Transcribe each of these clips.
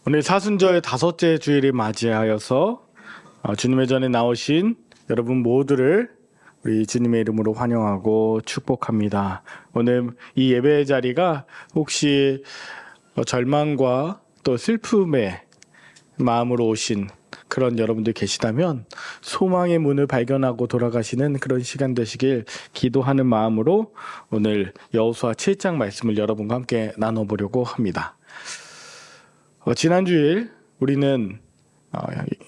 오늘 사순절 다섯째 주일을 맞이하여서 주님의 전에 나오신 여러분 모두를 우리 주님의 이름으로 환영하고 축복합니다. 오늘 이 예배의 자리가 혹시 절망과 또 슬픔의 마음으로 오신 그런 여러분들 계시다면 소망의 문을 발견하고 돌아가시는 그런 시간 되시길 기도하는 마음으로 오늘 여호수아 7장 말씀을 여러분과 함께 나눠보려고 합니다. 지난 주일 우리는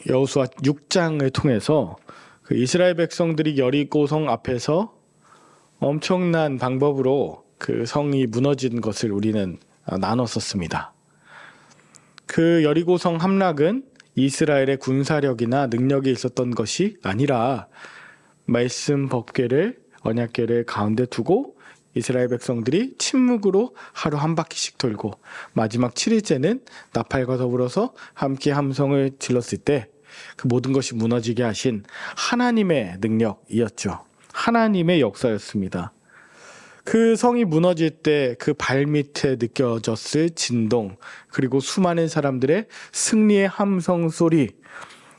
여호수아 6장을 통해서 그 이스라엘 백성들이 여리고성 앞에서 엄청난 방법으로 그 성이 무너진 것을 우리는 나눴었습니다. 그 여리고성 함락은 이스라엘의 군사력이나 능력이 있었던 것이 아니라 말씀 법궤를 언약궤를 가운데 두고 이스라엘 백성들이 침묵으로 하루 한 바퀴씩 돌고 마지막 7일째는 나팔과 더불어서 함께 함성을 질렀을 때 그 모든 것이 무너지게 하신 하나님의 능력이었죠. 하나님의 역사였습니다. 그 성이 무너질 때 그 발밑에 느껴졌을 진동, 그리고 수많은 사람들의 승리의 함성 소리,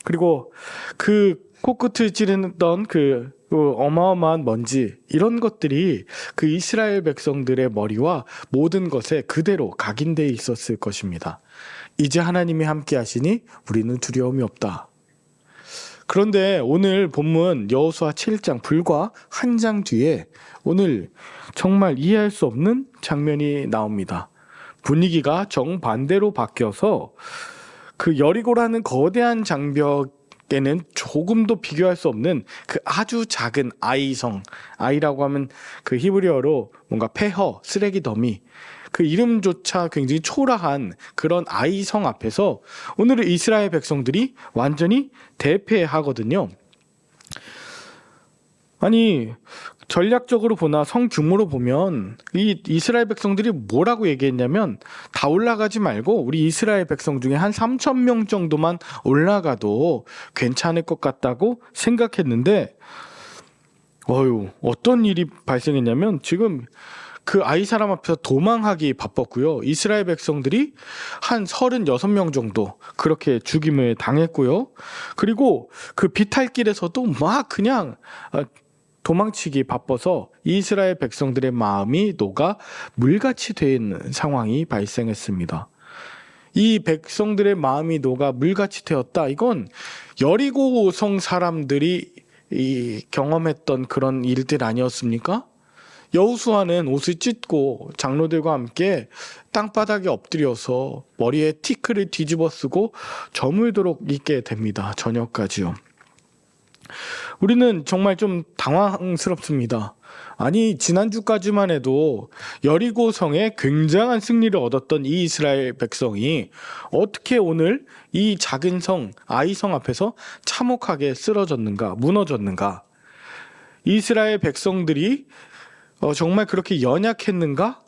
그리고 그 코끝을 찌르던 그 어마어마한 먼지, 이런 것들이 그 이스라엘 백성들의 머리와 모든 것에 그대로 각인되어 있었을 것입니다. 이제 하나님이 함께 하시니 우리는 두려움이 없다. 그런데 오늘 본문 여호수아 7장 불과 한 장 뒤에 오늘 정말 이해할 수 없는 장면이 나옵니다. 분위기가 정반대로 바뀌어서 그 여리고라는 거대한 장벽에는 조금도 비교할 수 없는 그 아주 작은 아이성, 아이라고 하면 그 히브리어로 뭔가 폐허, 쓰레기 더미, 그 이름조차 굉장히 초라한 그런 아이성 앞에서 오늘은 이스라엘 백성들이 완전히 대패하거든요. 아니, 전략적으로 보나 성 규모로 보면 이 이스라엘 백성들이 뭐라고 얘기했냐면, 다 올라가지 말고 우리 이스라엘 백성 중에 한 3,000명 정도만 올라가도 괜찮을 것 같다고 생각했는데, 어떤 일이 발생했냐면 지금 그 아이 사람 앞에서 도망하기 바빴고요. 이스라엘 백성들이 한 36명 정도 그렇게 죽임을 당했고요. 그리고 그 비탈길에서도 막 그냥 도망치기 바빠서 이스라엘 백성들의 마음이 녹아 물같이 되어 있는 상황이 발생했습니다. 이 백성들의 마음이 녹아 물같이 되었다. 이건 여리고성 사람들이 경험했던 그런 일들 아니었습니까? 여호수아는 옷을 찢고 장로들과 함께 땅바닥에 엎드려서 머리에 티크를 뒤집어 쓰고 저물도록 있게 됩니다. 저녁까지요. 우리는 정말 좀 당황스럽습니다. 아니, 지난주까지만 해도 여리고성에 굉장한 승리를 얻었던 이 이스라엘 백성이 어떻게 오늘 이 작은 성, 아이성 앞에서 참혹하게 쓰러졌는가, 무너졌는가? 이스라엘 백성들이 정말 그렇게 연약했는가?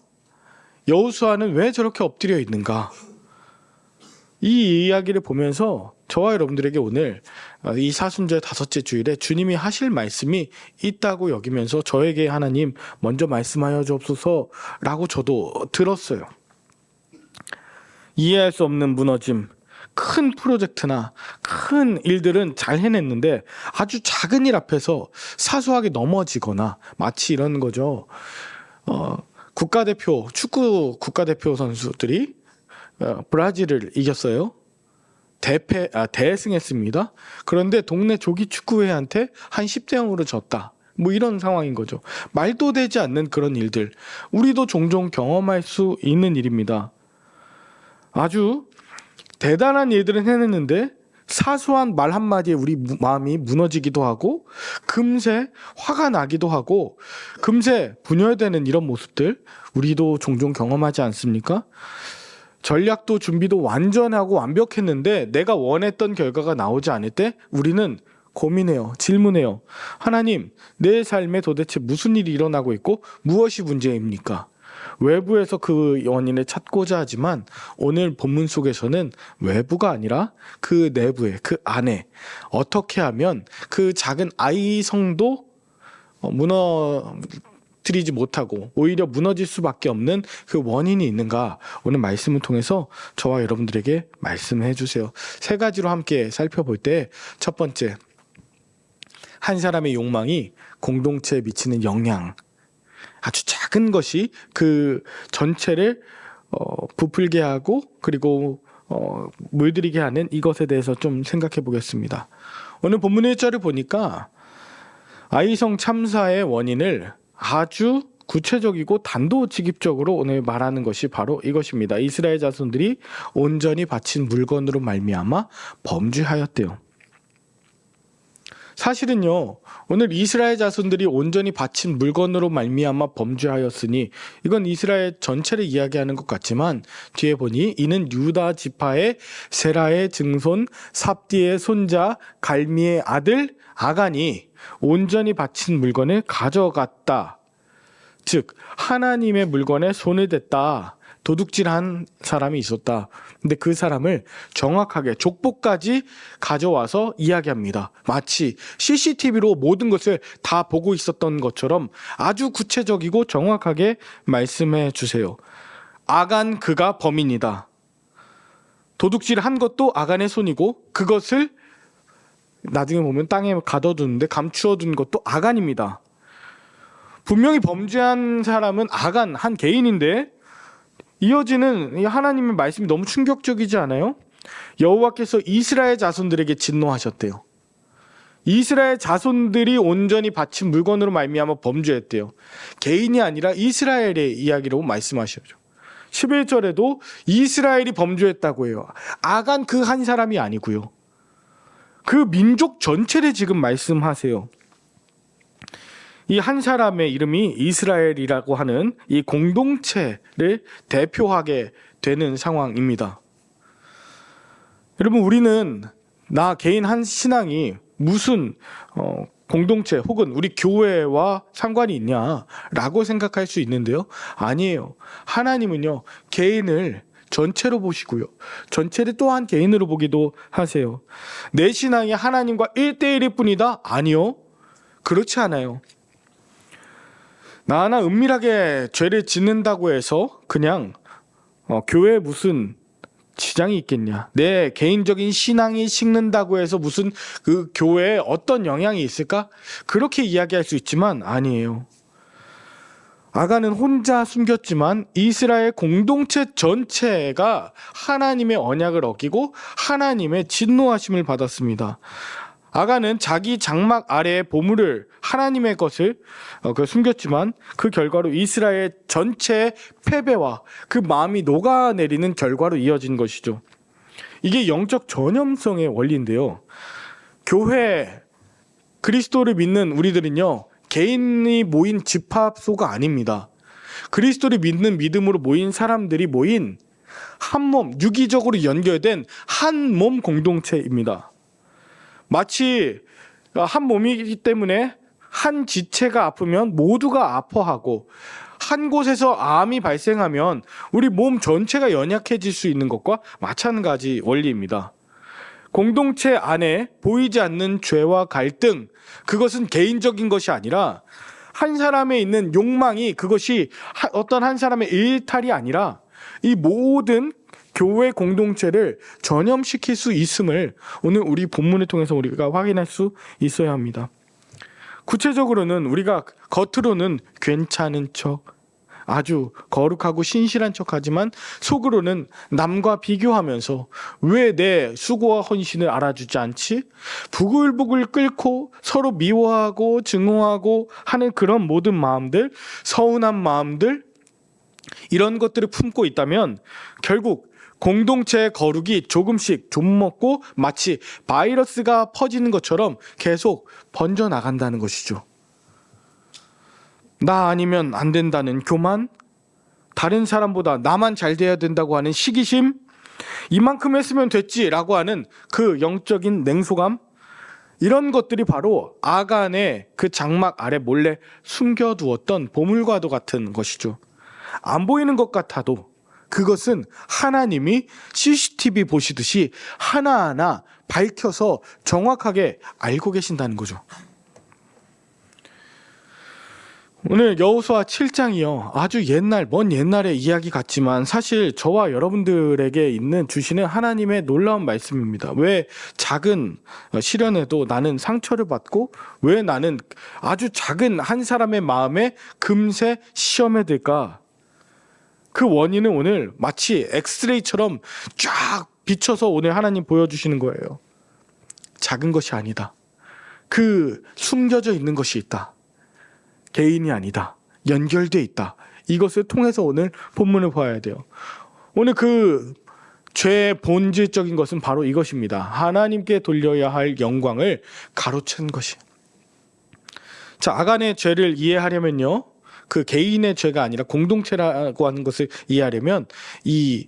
여호수아는 왜 저렇게 엎드려 있는가? 이 이야기를 보면서 저와 여러분들에게 오늘 이 사순절 다섯째 주일에 주님이 하실 말씀이 있다고 여기면서 저에게 하나님 먼저 말씀하여 주옵소서라고 저도 들었어요. 이해할 수 없는 무너짐, 큰 프로젝트나 큰 일들은 잘 해냈는데 아주 작은 일 앞에서 사소하게 넘어지거나, 마치 이런 거죠. 국가대표, 축구 국가대표 선수들이 브라질을 이겼어요. 대승했습니다. 그런데 동네 조기 축구회한테 한 10대 0으로 졌다. 뭐 이런 상황인 거죠. 말도 되지 않는 그런 일들, 우리도 종종 경험할 수 있는 일입니다. 아주 대단한 일들은 해냈는데 사소한 말 한마디에 우리 마음이 무너지기도 하고, 금세 화가 나기도 하고, 금세 분열되는 이런 모습들 우리도 종종 경험하지 않습니까? 전략도 준비도 완전하고 완벽했는데 내가 원했던 결과가 나오지 않을 때 우리는 고민해요. 질문해요. 하나님, 내 삶에 도대체 무슨 일이 일어나고 있고 무엇이 문제입니까? 외부에서 그 원인을 찾고자 하지만 오늘 본문 속에서는 외부가 아니라 그 내부에, 그 안에 어떻게 하면 그 작은 아이 성도 무너뜨리지 못하고 오히려 무너질 수밖에 없는 그 원인이 있는가? 오늘 말씀을 통해서 저와 여러분들에게 말씀해 주세요. 세 가지로 함께 살펴볼 때 첫 번째, 한 사람의 욕망이 공동체에 미치는 영향, 아주 작은 것이 그 전체를 부풀게 하고 그리고 물들이게 하는 이것에 대해서 좀 생각해 보겠습니다. 오늘 본문 1절을 보니까 아이성 참사의 원인을 아주 구체적이고 단도직입적으로 오늘 말하는 것이 바로 이것입니다. 이스라엘 자손들이 온전히 바친 물건으로 말미암아 범죄하였대요. 사실은요, 오늘 이스라엘 자손들이 온전히 바친 물건으로 말미암아 범죄하였으니 이건 이스라엘 전체를 이야기하는 것 같지만 뒤에 보니 이는 유다 지파의 세라의 증손 삽디의 손자 갈미의 아들 아간이 온전히 바친 물건을 가져갔다. 즉 하나님의 물건에 손을 댔다. 도둑질한 사람이 있었다. 근데 그 사람을 정확하게 족보까지 가져와서 이야기합니다. 마치 CCTV로 모든 것을 다 보고 있었던 것처럼 아주 구체적이고 정확하게 말씀해 주세요. 아간 그가 범인이다. 도둑질한 것도 아간의 손이고 그것을 나중에 보면 땅에 가둬두는데 감추어둔 것도 아간입니다. 분명히 범죄한 사람은 아간 한 개인인데 이어지는 하나님의 말씀이 너무 충격적이지 않아요? 여호와께서 이스라엘 자손들에게 진노하셨대요. 이스라엘 자손들이 온전히 바친 물건으로 말미암아 범죄했대요. 개인이 아니라 이스라엘의 이야기로 말씀하시죠. 11절에도 이스라엘이 범죄했다고 해요. 아간 그 한 사람이 아니고요. 그 민족 전체를 지금 말씀하세요. 이 한 사람의 이름이 이스라엘이라고 하는 이 공동체를 대표하게 되는 상황입니다. 여러분, 우리는 나 개인 한 신앙이 무슨 공동체 혹은 우리 교회와 상관이 있냐라고 생각할 수 있는데요. 아니에요. 하나님은요, 개인을 전체로 보시고요. 전체를 또한 개인으로 보기도 하세요. 내 신앙이 하나님과 1대1일 뿐이다? 아니요. 그렇지 않아요. 나 하나 은밀하게 죄를 짓는다고 해서 그냥 교회에 무슨 지장이 있겠냐, 내 개인적인 신앙이 식는다고 해서 무슨 그 교회에 어떤 영향이 있을까? 그렇게 이야기할 수 있지만 아니에요. 아간은 혼자 숨겼지만 이스라엘 공동체 전체가 하나님의 언약을 어기고 하나님의 진노하심을 받았습니다. 아간은 자기 장막 아래의 보물을 하나님의 것을 숨겼지만 그 결과로 이스라엘 전체의 패배와 그 마음이 녹아내리는 결과로 이어진 것이죠. 이게 영적 전염성의 원리인데요. 교회, 그리스도를 믿는 우리들은요, 개인이 모인 집합소가 아닙니다. 그리스도를 믿는 믿음으로 모인 사람들이 모인 한 몸, 유기적으로 연결된 한 몸 공동체입니다. 마치 한 몸이기 때문에 한 지체가 아프면 모두가 아파하고 한 곳에서 암이 발생하면 우리 몸 전체가 연약해질 수 있는 것과 마찬가지 원리입니다. 공동체 안에 보이지 않는 죄와 갈등, 그것은 개인적인 것이 아니라 한 사람에 있는 욕망이 그것이 어떤 한 사람의 일탈이 아니라 이 모든 교회 공동체를 전염시킬 수 있음을 오늘 우리 본문을 통해서 우리가 확인할 수 있어야 합니다. 구체적으로는 우리가 겉으로는 괜찮은 척, 아주 거룩하고 신실한 척하지만 속으로는 남과 비교하면서 왜 내 수고와 헌신을 알아주지 않지? 부글부글 끓고 서로 미워하고 증오하고 하는 그런 모든 마음들, 서운한 마음들, 이런 것들을 품고 있다면 결국 공동체의 거룩이 조금씩 좀먹고 마치 바이러스가 퍼지는 것처럼 계속 번져나간다는 것이죠. 나 아니면 안 된다는 교만, 다른 사람보다 나만 잘 돼야 된다고 하는 시기심, 이만큼 했으면 됐지라고 하는 그 영적인 냉소감, 이런 것들이 바로 아간의 그 장막 아래 몰래 숨겨두었던 보물과도 같은 것이죠. 안 보이는 것 같아도 그것은 하나님이 CCTV 보시듯이 하나하나 밝혀서 정확하게 알고 계신다는 거죠. 오늘 여호수아 7장이요. 아주 먼 옛날의 이야기 같지만 사실 저와 여러분들에게 있는 주시는 하나님의 놀라운 말씀입니다. 왜 작은 시련에도 나는 상처를 받고 왜 나는 아주 작은 한 사람의 마음에 금세 시험에 들까? 그 원인은 오늘 마치 엑스레이처럼 쫙 비춰서 오늘 하나님 보여주시는 거예요. 작은 것이 아니다. 그 숨겨져 있는 것이 있다. 개인이 아니다. 연결되어 있다. 이것을 통해서 오늘 본문을 봐야 돼요. 오늘 그 죄의 본질적인 것은 바로 이것입니다. 하나님께 돌려야 할 영광을 가로챈 것이. 자, 아간의 죄를 이해하려면요. 그 개인의 죄가 아니라 공동체라고 하는 것을 이해하려면 이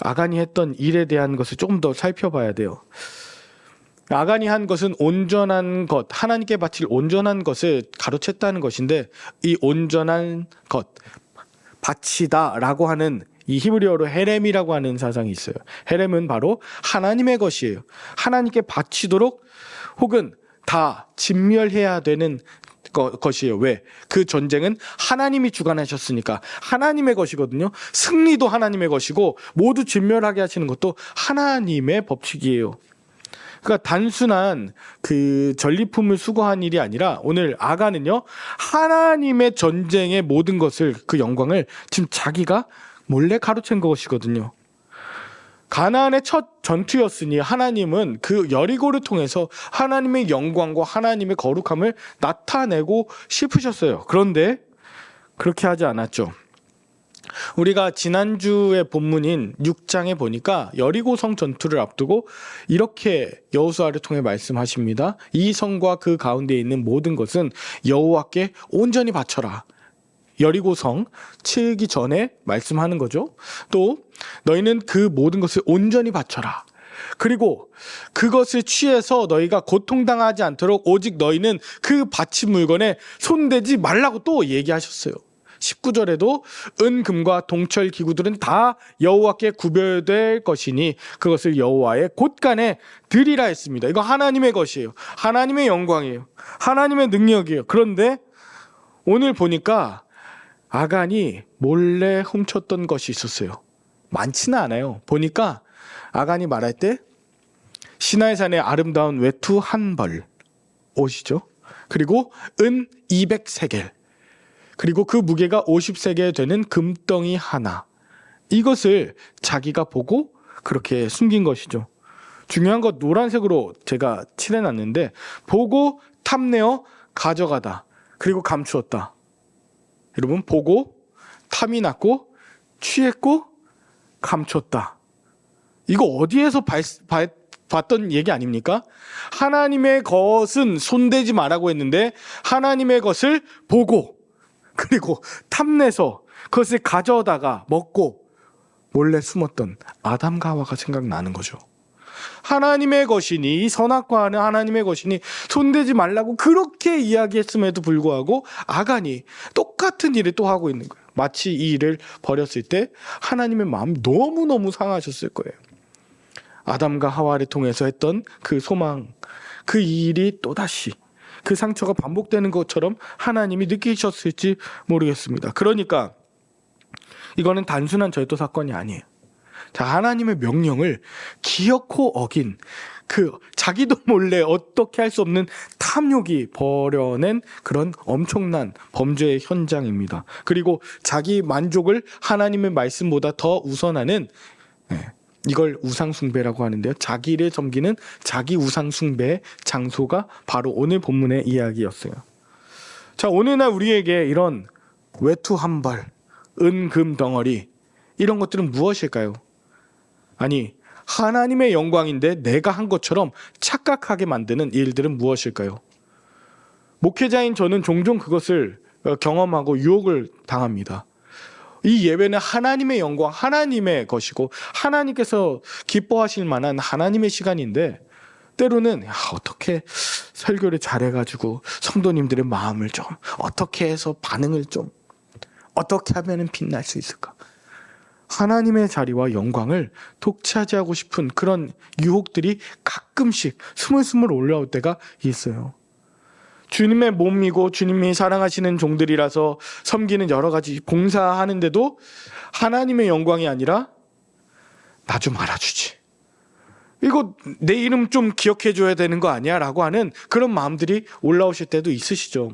아간이 했던 일에 대한 것을 조금 더 살펴봐야 돼요. 아간이 한 것은 온전한 것, 하나님께 바칠 온전한 것을 가로챘다는 것인데 이 온전한 것, 바치다라고 하는 이 히브리어로 헤렘이라고 하는 사상이 있어요. 헤렘은 바로 하나님의 것이에요. 하나님께 바치도록 혹은 다 진멸해야 되는 것이에요. 왜? 그 전쟁은 하나님이 주관하셨으니까 하나님의 것이거든요. 승리도 하나님의 것이고 모두 진멸하게 하시는 것도 하나님의 법칙이에요. 그러니까 단순한 그 전리품을 수거한 일이 아니라 오늘 아간은요, 하나님의 전쟁의 모든 것을, 그 영광을 지금 자기가 몰래 가로챈 것이거든요. 가나안의 첫 전투였으니 하나님은 그 여리고를 통해서 하나님의 영광과 하나님의 거룩함을 나타내고 싶으셨어요. 그런데 그렇게 하지 않았죠. 우리가 지난주의 본문인 6장에 보니까 여리고성 전투를 앞두고 이렇게 여호수아를 통해 말씀하십니다. 이 성과 그 가운데 있는 모든 것은 여호와께 온전히 바쳐라. 여리고성 치기 전에 말씀하는 거죠. 또 너희는 그 모든 것을 온전히 바쳐라. 그리고 그것을 취해서 너희가 고통당하지 않도록 오직 너희는 그 바친 물건에 손대지 말라고 또 얘기하셨어요. 19절에도 은금과 동철 기구들은 다 여호와께 구별될 것이니 그것을 여호와의 곳간에 드리라 했습니다. 이거 하나님의 것이에요. 하나님의 영광이에요. 하나님의 능력이에요. 그런데 오늘 보니까 아간이 몰래 훔쳤던 것이 있었어요. 많지는 않아요. 보니까 아간이 말할 때 시나이산의 아름다운 외투 한 벌 옷이죠. 그리고 은 200세겔, 그리고 그 무게가 50세겔 되는 금덩이 하나, 이것을 자기가 보고 그렇게 숨긴 것이죠. 중요한 건 노란색으로 제가 칠해놨는데 보고 탐내어 가져가다, 그리고 감추었다. 여러분, 보고 탐이 났고 취했고 감췄다. 이거 어디에서 봤던 얘기 아닙니까? 하나님의 것은 손대지 말라고 했는데 하나님의 것을 보고 그리고 탐내서 그것을 가져다가 먹고 몰래 숨었던 아담과 하와가 생각나는 거죠. 하나님의 것이니, 선악과는 하나님의 것이니 손대지 말라고 그렇게 이야기했음에도 불구하고 아간이 똑같은 일을 또 하고 있는 거예요. 마치 이 일을 벌였을 때 하나님의 마음이 너무너무 상하셨을 거예요. 아담과 하와를 통해서 했던 그 소망, 그 일이 또다시 그 상처가 반복되는 것처럼 하나님이 느끼셨을지 모르겠습니다. 그러니까 이거는 단순한 절도 사건이 아니에요. 자, 하나님의 명령을 기어코 어긴 그 자기도 몰래 어떻게 할 수 없는 탐욕이 벌여낸 그런 엄청난 범죄의 현장입니다. 그리고 자기 만족을 하나님의 말씀보다 더 우선하는, 이걸 우상숭배라고 하는데요. 자기를 섬기는 자기 우상숭배의 장소가 바로 오늘 본문의 이야기였어요. 자, 오늘날 우리에게 이런 외투 한 벌, 은금 덩어리, 이런 것들은 무엇일까요? 아니, 하나님의 영광인데 내가 한 것처럼 착각하게 만드는 일들은 무엇일까요? 목회자인 저는 종종 그것을 경험하고 유혹을 당합니다. 이 예배는 하나님의 영광, 하나님의 것이고 하나님께서 기뻐하실 만한 하나님의 시간인데 때로는 어떻게 설교를 잘해가지고 성도님들의 마음을 좀 어떻게 해서 반응을 좀 어떻게 하면 빛날 수 있을까? 하나님의 자리와 영광을 독차지하고 싶은 그런 유혹들이 가끔씩 스물스물 올라올 때가 있어요. 주님의 몸이고 주님이 사랑하시는 종들이라서 섬기는 여러 가지 봉사하는데도 하나님의 영광이 아니라 나 좀 알아주지, 이거 내 이름 좀 기억해 줘야 되는 거 아니야? 라고 하는 그런 마음들이 올라오실 때도 있으시죠.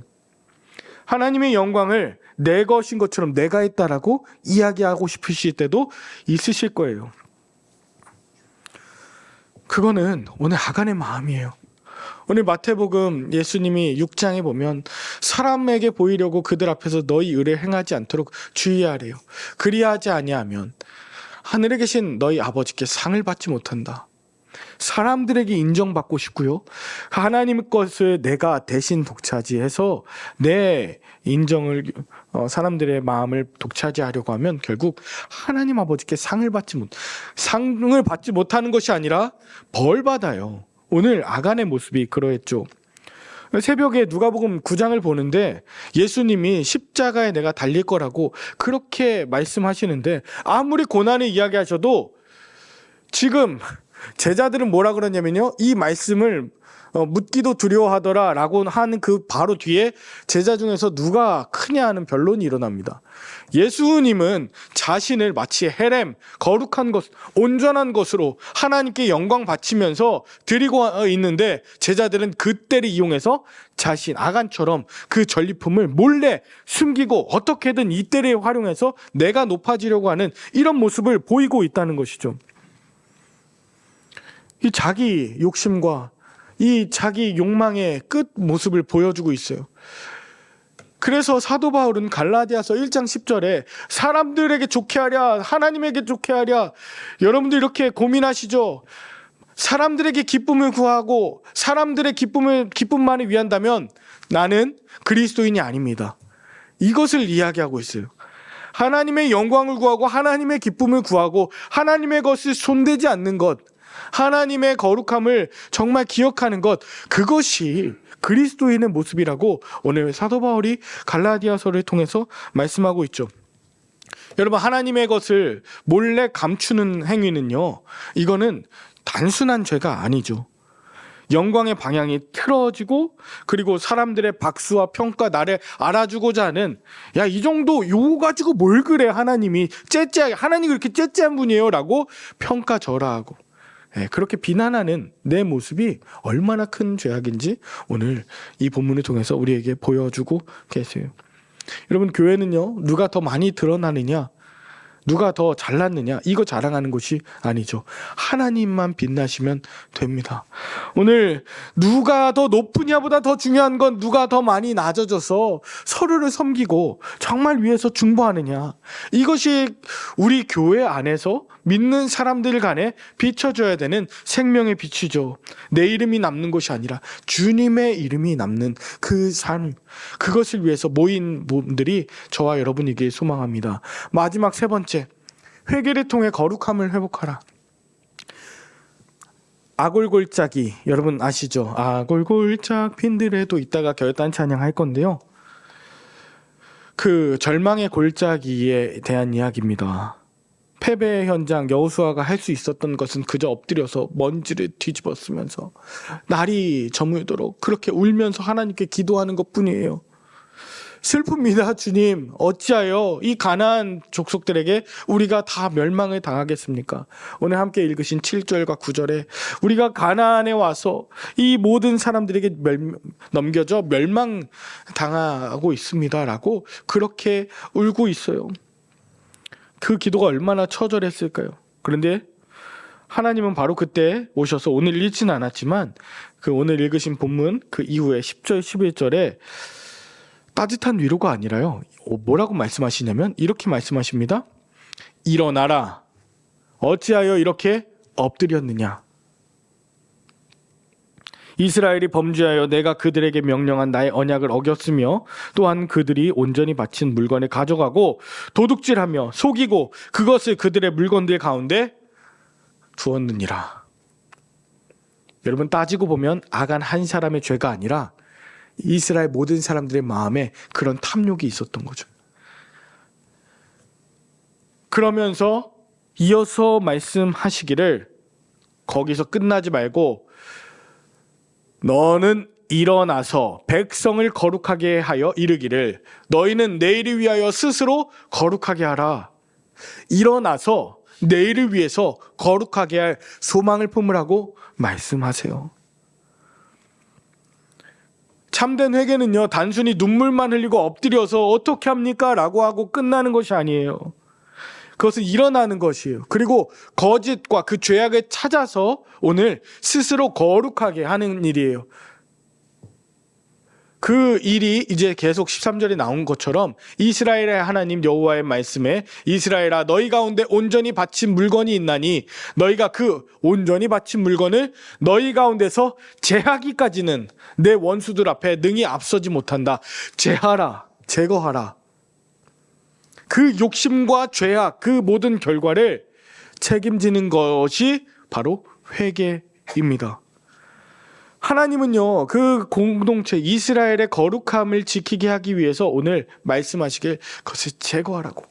하나님의 영광을 내 것인 것처럼 내가 했다라고 이야기하고 싶으실 때도 있으실 거예요. 그거는 오늘 하간의 마음이에요. 오늘 마태복음 예수님이 6장에 보면 사람에게 보이려고 그들 앞에서 너희 의를 행하지 않도록 주의하래요. 그리하지 아니하면 하늘에 계신 너희 아버지께 상을 받지 못한다. 사람들에게 인정받고 싶고요, 하나님 것을 내가 대신 독차지해서 내 인정을 사람들의 마음을 독차지하려고 하면 결국 하나님 아버지께 상을 받지 못하는 것이 아니라 벌 받아요. 오늘 아간의 모습이 그러했죠. 새벽에 누가복음 9장을 보는데 예수님이 십자가에 내가 달릴 거라고 그렇게 말씀하시는데, 아무리 고난을 이야기하셔도 지금 제자들은 뭐라 그러냐면요, 이 말씀을 묻기도 두려워하더라 라고 하는 그 바로 뒤에 제자 중에서 누가 크냐 하는 변론이 일어납니다. 예수님은 자신을 마치 헤렘, 거룩한 것, 온전한 것으로 하나님께 영광 바치면서 드리고 있는데, 제자들은 그때를 이용해서 자신 아간처럼 그 전리품을 몰래 숨기고 어떻게든 이때를 활용해서 내가 높아지려고 하는 이런 모습을 보이고 있다는 것이죠. 이 자기 욕심과 이 자기 욕망의 끝 모습을 보여주고 있어요. 그래서 사도 바울은 갈라디아서 1장 10절에 사람들에게 좋게 하랴 하나님에게 좋게 하랴, 여러분들 이렇게 고민하시죠? 사람들에게 기쁨을 구하고 사람들의 기쁨만을 위한다면 나는 그리스도인이 아닙니다. 이것을 이야기하고 있어요. 하나님의 영광을 구하고 하나님의 기쁨을 구하고 하나님의 것을 손대지 않는 것, 하나님의 거룩함을 정말 기억하는 것, 그것이 그리스도인의 모습이라고 오늘 사도 바울이 갈라디아서를 통해서 말씀하고 있죠. 여러분, 하나님의 것을 몰래 감추는 행위는요, 이거는 단순한 죄가 아니죠. 영광의 방향이 틀어지고, 그리고 사람들의 박수와 평가, 나를 알아주고자 하는, 야, 이 정도 요거 가지고 뭘 그래, 하나님이 하나님이 그렇게 째째한 분이에요 라고 평가절하하고, 그렇게 비난하는 내 모습이 얼마나 큰 죄악인지 오늘 이 본문을 통해서 우리에게 보여주고 계세요. 여러분, 교회는요, 누가 더 많이 드러나느냐, 누가 더 잘났느냐, 이거 자랑하는 것이 아니죠. 하나님만 빛나시면 됩니다. 오늘 누가 더 높으냐보다 더 중요한 건 누가 더 많이 낮아져서 서로를 섬기고 정말 위해서 중보하느냐, 이것이 우리 교회 안에서 믿는 사람들 간에 비춰줘야 되는 생명의 빛이죠. 내 이름이 남는 것이 아니라 주님의 이름이 남는 그 삶, 그것을 위해서 모인 분들이 저와 여러분이길 소망합니다. 마지막 세 번째, 회개를 통해 거룩함을 회복하라. 아골골짜기, 여러분 아시죠? 아골골짝 핀들에도 이따가 결단 찬양할 건데요, 그 절망의 골짜기에 대한 이야기입니다. 패배의 현장, 여호수아가 할 수 있었던 것은 그저 엎드려서 먼지를 뒤집어 쓰면서 날이 저물도록 그렇게 울면서 하나님께 기도하는 것뿐이에요. 슬픕니다. 주님, 어찌하여 이 가나안 족속들에게 우리가 다 멸망을 당하겠습니까? 오늘 함께 읽으신 7절과 9절에 우리가 가나안에 와서 이 모든 사람들에게 넘겨져 멸망당하고 있습니다 라고 그렇게 울고 있어요. 그 기도가 얼마나 처절했을까요? 그런데 하나님은 바로 그때 오셔서, 오늘 읽지는 않았지만 그 오늘 읽으신 본문 그 이후에 10절 11절에 따뜻한 위로가 아니라요, 뭐라고 말씀하시냐면 이렇게 말씀하십니다. 일어나라, 어찌하여 이렇게 엎드렸느냐. 이스라엘이 범죄하여 내가 그들에게 명령한 나의 언약을 어겼으며 또한 그들이 온전히 바친 물건을 가져가고 도둑질하며 속이고 그것을 그들의 물건들 가운데 두었느니라. 여러분, 따지고 보면 아간 한 사람의 죄가 아니라 이스라엘 모든 사람들의 마음에 그런 탐욕이 있었던 거죠. 그러면서 이어서 말씀하시기를, 거기서 끝나지 말고 너는 일어나서 백성을 거룩하게 하여 이르기를 너희는 내일을 위하여 스스로 거룩하게 하라. 일어나서 내일을 위해서 거룩하게 할 소망을 품으라고 말씀하세요. 참된 회개는요, 단순히 눈물만 흘리고 엎드려서 어떻게 합니까? 라고 하고 끝나는 것이 아니에요. 그것은 일어나는 것이에요. 그리고 거짓과 그 죄악을 찾아서 오늘 스스로 거룩하게 하는 일이에요. 그 일이 이제 계속 13절에 나온 것처럼 이스라엘의 하나님 여호와의 말씀에 이스라엘아 너희 가운데 온전히 바친 물건이 있나니 너희가 그 온전히 바친 물건을 너희 가운데서 제하기까지는 내 원수들 앞에 능히 앞서지 못한다. 제하라, 제거하라. 그 욕심과 죄악, 그 모든 결과를 책임지는 것이 바로 회개입니다. 하나님은요, 그 공동체 이스라엘의 거룩함을 지키게 하기 위해서 오늘 말씀하시길 그것을 제거하라고.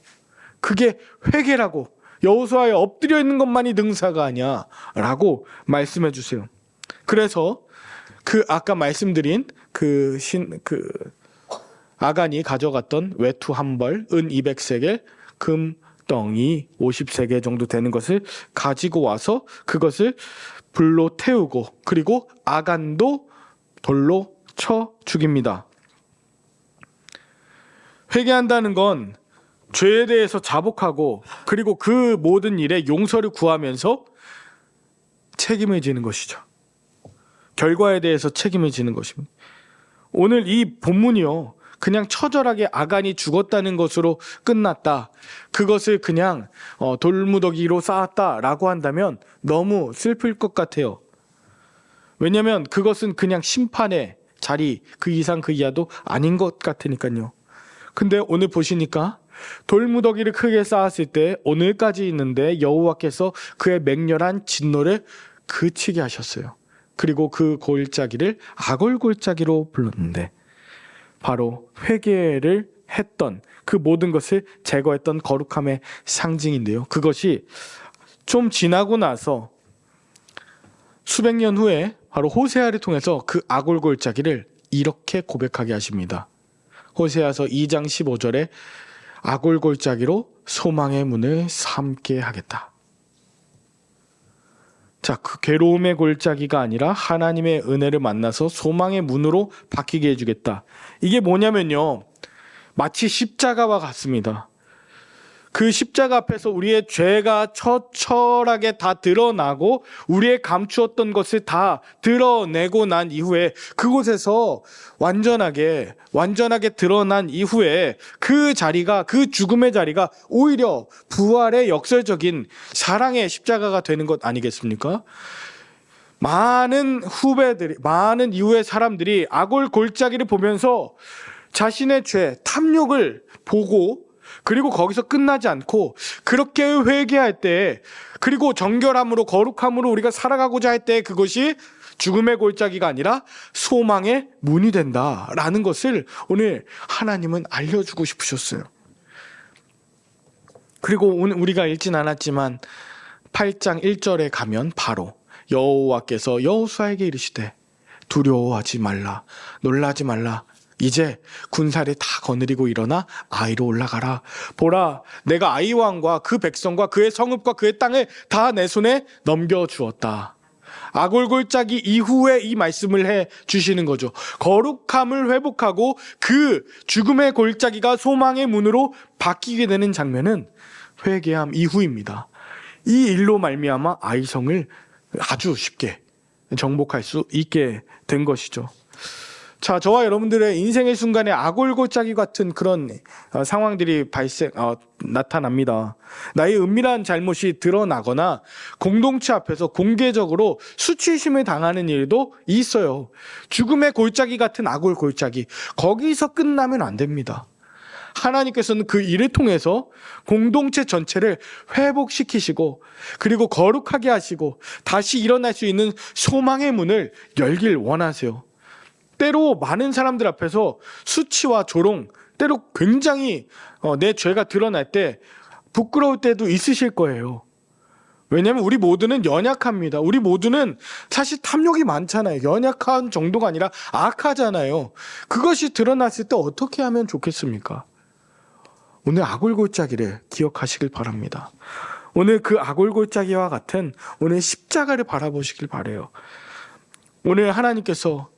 그게 회개라고. 여호수아에 엎드려 있는 것만이 능사가 아니야 라고 말씀해 주세요. 그래서 그 아까 말씀드린 그 아간이 가져갔던 외투 한 벌, 은 200세겔, 금 덩이 50세겔 정도 되는 것을 가지고 와서 그것을 불로 태우고 그리고 아간도 돌로 쳐 죽입니다. 회개한다는 건 죄에 대해서 자복하고 그리고 그 모든 일에 용서를 구하면서 책임을 지는 것이죠. 결과에 대해서 책임을 지는 것입니다. 오늘 이 본문이요, 그냥 처절하게 아간이 죽었다는 것으로 끝났다. 그것을 그냥 돌무더기로 쌓았다라고 한다면 너무 슬플 것 같아요. 왜냐하면 그것은 그냥 심판의 자리, 그 이상 그 이하도 아닌 것 같으니까요. 근데 오늘 보시니까 돌무더기를 크게 쌓았을 때 오늘까지 있는데 여호와께서 그의 맹렬한 진노를 그치게 하셨어요. 그리고 그 골짜기를 아골골짜기로 불렀는데 바로 회개를 했던 그 모든 것을 제거했던 거룩함의 상징인데요. 그것이 좀 지나고 나서 수백 년 후에 바로 호세아를 통해서 그 아골골짜기를 이렇게 고백하게 하십니다. 호세아서 2장 15절에 아골골짜기로 소망의 문을 삼게 하겠다. 자, 그 괴로움의 골짜기가 아니라 하나님의 은혜를 만나서 소망의 문으로 바뀌게 해주겠다. 이게 뭐냐면요, 마치 십자가와 같습니다. 그 십자가 앞에서 우리의 죄가 처철하게 다 드러나고 우리의 감추었던 것을 다 드러내고 난 이후에 그곳에서 완전하게 드러난 이후에 그 자리가, 그 죽음의 자리가 오히려 부활의 역설적인 사랑의 십자가가 되는 것 아니겠습니까? 많은 후배들이, 많은 이후의 사람들이 아골 골짜기를 보면서 자신의 죄, 탐욕을 보고 그리고 거기서 끝나지 않고 그렇게 회개할 때, 그리고 정결함으로 거룩함으로 우리가 살아가고자 할 때 그것이 죽음의 골짜기가 아니라 소망의 문이 된다라는 것을 오늘 하나님은 알려주고 싶으셨어요. 그리고 오늘 우리가 읽진 않았지만 8장 1절에 가면 바로 여호와께서 여호수아에게 이르시되 두려워하지 말라, 놀라지 말라. 이제 군사를 다 거느리고 일어나 아이로 올라가라. 보라, 내가 아이 왕과 그 백성과 그의 성읍과 그의 땅을 다 내 손에 넘겨주었다. 아골골짜기 이후에 이 말씀을 해 주시는 거죠. 거룩함을 회복하고 그 죽음의 골짜기가 소망의 문으로 바뀌게 되는 장면은 회개함 이후입니다. 이 일로 말미암아 아이성을 아주 쉽게 정복할 수 있게 된 것이죠. 자, 저와 여러분들의 인생의 순간에 아골골짜기 같은 그런 상황들이 나타납니다. 나의 은밀한 잘못이 드러나거나 공동체 앞에서 공개적으로 수치심을 당하는 일도 있어요. 죽음의 골짜기 같은 아골골짜기, 거기서 끝나면 안 됩니다. 하나님께서는 그 일을 통해서 공동체 전체를 회복시키시고 그리고 거룩하게 하시고 다시 일어날 수 있는 소망의 문을 열길 원하세요. 때로 많은 사람들 앞에서 수치와 조롱, 때로 굉장히 내 죄가 드러날 때 부끄러울 때도 있으실 거예요. 왜냐하면 우리 모두는 연약합니다. 우리 모두는 사실 탐욕이 많잖아요. 연약한 정도가 아니라 악하잖아요. 그것이 드러났을 때 어떻게 하면 좋겠습니까? 오늘 아골골짜기를 기억하시길 바랍니다. 오늘 그 아골골짜기와 같은 오늘 십자가를 바라보시길 바라요. 오늘 하나님께서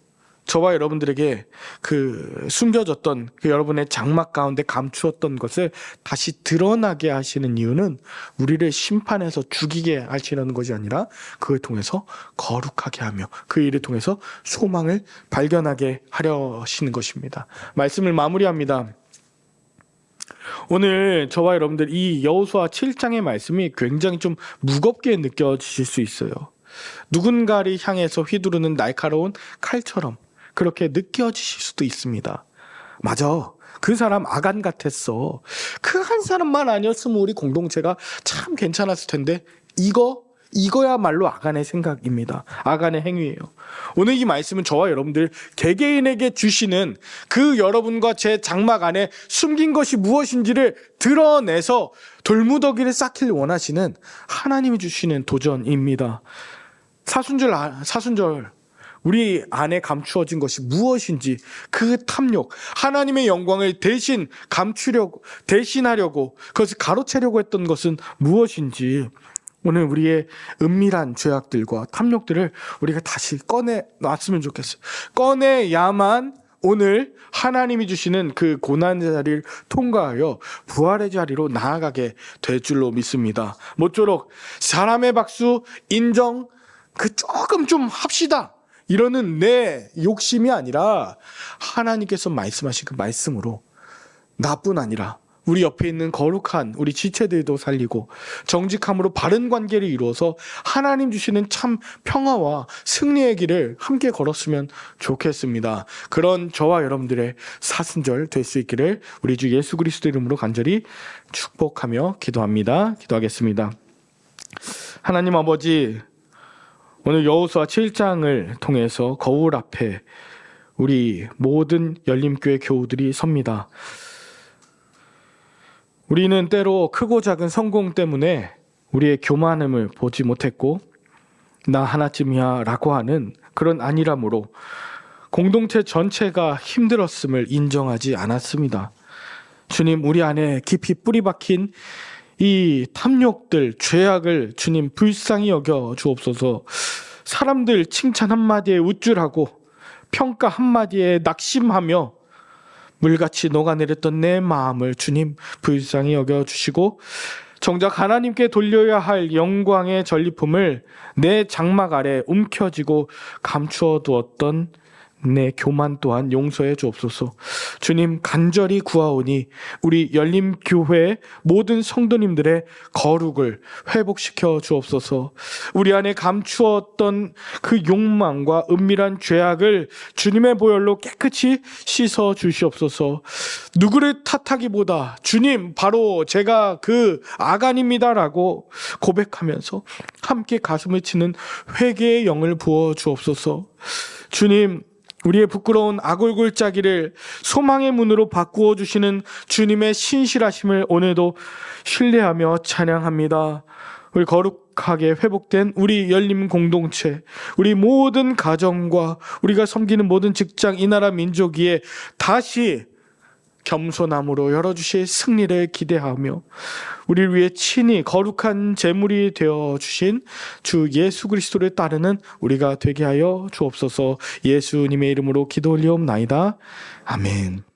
저와 여러분들에게 그 숨겨졌던 그 여러분의 장막 가운데 감추었던 것을 다시 드러나게 하시는 이유는 우리를 심판해서 죽이게 하시려는 것이 아니라 그걸 통해서 거룩하게 하며 그 일을 통해서 소망을 발견하게 하려 하시는 것입니다. 말씀을 마무리합니다. 오늘 저와 여러분들 이 여호수아 7장의 말씀이 굉장히 좀 무겁게 느껴지실 수 있어요. 누군가를 향해서 휘두르는 날카로운 칼처럼 그렇게 느껴지실 수도 있습니다. 맞아. 그 사람 아간 같았어. 그 한 사람만 아니었으면 우리 공동체가 참 괜찮았을 텐데 이거야말로 아간의 생각입니다. 아간의 행위예요. 오늘 이 말씀은 저와 여러분들 개개인에게 주시는 그 여러분과 제 장막 안에 숨긴 것이 무엇인지를 드러내서 돌무더기를 쌓길 원하시는 하나님이 주시는 도전입니다. 사순절 우리 안에 감추어진 것이 무엇인지 그 탐욕, 하나님의 영광을 대신하려고 그것을 가로채려고 했던 것은 무엇인지 오늘 우리의 은밀한 죄악들과 탐욕들을 우리가 다시 꺼내놨으면 좋겠어요. 꺼내야만 오늘 하나님이 주시는 그 고난의 자리를 통과하여 부활의 자리로 나아가게 될 줄로 믿습니다. 모쪼록 사람의 박수 인정 조금 좀 합시다 이러는 내 욕심이 아니라 하나님께서 말씀하신 그 말씀으로 나뿐 아니라 우리 옆에 있는 거룩한 우리 지체들도 살리고 정직함으로 바른 관계를 이루어서 하나님 주시는 참 평화와 승리의 길을 함께 걸었으면 좋겠습니다. 그런 저와 여러분들의 사순절 될 수 있기를 우리 주 예수 그리스도 이름으로 간절히 축복하며 기도하겠습니다. 하나님 아버지, 오늘 여호수아 7장을 통해서 거울 앞에 우리 모든 열림교회 교우들이 섭니다. 우리는 때로 크고 작은 성공 때문에 우리의 교만함을 보지 못했고 나 하나쯤이야 라고 하는 그런 안일함으로 공동체 전체가 힘들었음을 인정하지 않았습니다. 주님, 우리 안에 깊이 뿌리 박힌 이 탐욕들, 죄악을 주님 불쌍히 여겨 주옵소서. 사람들 칭찬 한마디에 우쭐하고 평가 한마디에 낙심하며 물같이 녹아내렸던 내 마음을 주님 불쌍히 여겨주시고 정작 하나님께 돌려야 할 영광의 전리품을 내 장막 아래 움켜쥐고 감추어 두었던 내 교만 또한 용서해 주옵소서. 주님, 간절히 구하오니 우리 열림교회 모든 성도님들의 거룩을 회복시켜 주옵소서. 우리 안에 감추었던 그 욕망과 은밀한 죄악을 주님의 보혈로 깨끗이 씻어 주시옵소서. 누구를 탓하기보다 주님, 바로 제가 그 아간입니다라고 고백하면서 함께 가슴을 치는 회개의 영을 부어 주옵소서. 주님, 우리의 부끄러운 아골골짜기를 소망의 문으로 바꾸어 주시는 주님의 신실하심을 오늘도 신뢰하며 찬양합니다. 우리 거룩하게 회복된 우리 열림 공동체, 우리 모든 가정과 우리가 섬기는 모든 직장, 이 나라 민족 위에 다시 겸손함으로 열어주실 승리를 기대하며 우리를 위해 친히 거룩한 제물이 되어주신 주 예수 그리스도를 따르는 우리가 되게 하여 주옵소서. 예수님의 이름으로 기도 올리옵나이다. 아멘.